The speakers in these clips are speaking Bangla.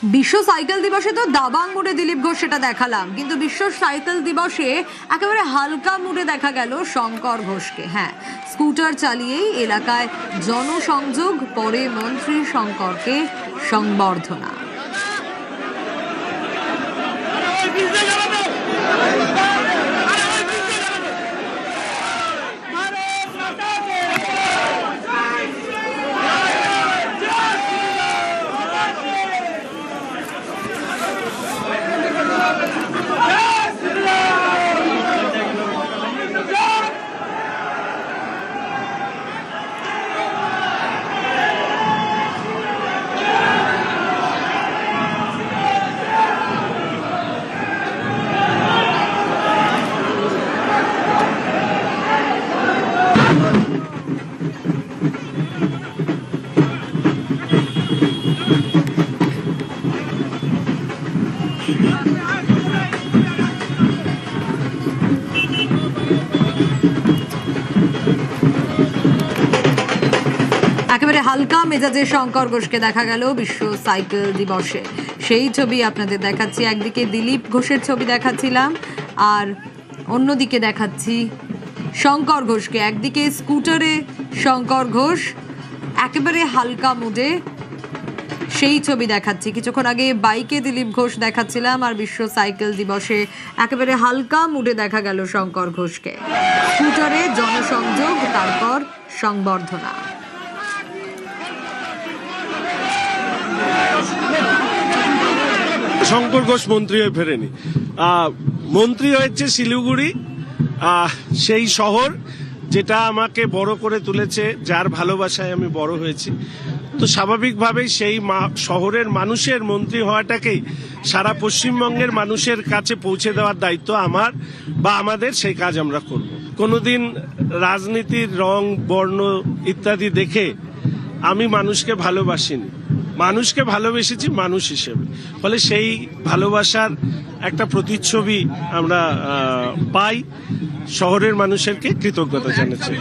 বিশ্ব সাইকেল দিবসে তো দাবাং মুডে দিলীপ ঘোষ সেটা দেখালাম, কিন্তু বিশ্ব সাইকেল দিবসে একেবারে হালকা মুডে দেখা গেল শঙ্কর ঘোষকে। হ্যাঁ, স্কুটার চালিয়েই এলাকায় জনসংযোগ, পরে মন্ত্রী শঙ্করকে সংবর্ধনা। একেবারে হালকা মেজাজে শঙ্কর ঘোষকে দেখা গেল বিশ্ব সাইকেল দিবসে। সেই ছবি আপনাদের দেখাচ্ছি। একদিকে দিলীপ ঘোষের ছবি দেখাচ্ছিলাম, আর অন্যদিকে দেখাচ্ছি শঙ্কর ঘোষকে। একদিকে স্কুটারে শঙ্কর ঘোষ একেবারে হালকা মুডে, সেই ছবি দেখাচ্ছি। কিছুক্ষণ আগে বাইকে দিলীপ ঘোষ দেখাচ্ছিলাম, আর বিশ্ব সাইকেল দিবসে একেবারে হালকা মুডে দেখা গেল শঙ্কর ঘোষকে। স্কুটারে জনসংযোগ, তারপর সংবর্ধনা। শঙ্কর ঘোষ মন্ত্রী হয়ে ফেরেনি, মন্ত্রী হয়েছে শিলিগুড়ি, সেই শহর যেটা আমাকে বড় করে তুলেছে, যার ভালোবাসায় আমি বড় হয়েছি। তো স্বাভাবিকভাবেই সেই শহরের মানুষের মন্ত্রী হওয়াটাকেই সারা পশ্চিমবঙ্গের মানুষের কাছে পৌঁছে দেওয়ার দায়িত্ব আমার বা আমাদের, সেই কাজ আমরা করব। কোনোদিন রাজনীতির রং, বর্ণ ইত্যাদি দেখে আমি মানুষকে ভালোবাসিনি, মানুষকে ভালোবেসেছি মানুষ হিসেবে। ফলে সেই ভালোবাসার একটা প্রতিচ্ছবি আমরা পাই। শহরের মানুষেরকে কৃতজ্ঞতা জানাচ্ছি।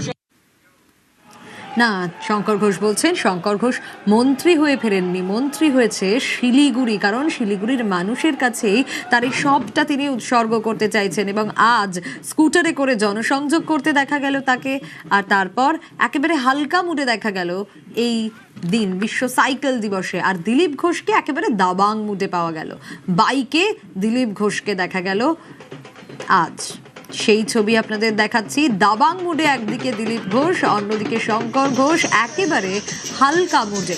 না, শঙ্কর ঘোষ বলছেন শঙ্কর ঘোষ মন্ত্রী হয়ে ফেরেননি, মন্ত্রী হয়েছে শিলিগুড়ি, কারণ শিলিগুড়ির মানুষের কাছেই তার এই সবটা তিনি উৎসর্গ করতে চাইছেন। এবং আজ স্কুটারে করে জনসংযোগ করতে দেখা গেল তাকে, আর তারপর একেবারে হালকা মুডে দেখা গেল এই দিন বিশ্ব সাইকেল দিবসে। আর দিলীপ ঘোষকে একেবারে দাবাং মুডে পাওয়া গেল, বাইকে দিলীপ ঘোষকে দেখা গেল আজ। সেই ছবি আপনাদের দেখাচ্ছি। দাবাং মুডে একদিকে দিলীপ ঘোষ, অন্যদিকে শঙ্কর ঘোষ একেবারে হালকা মুডে।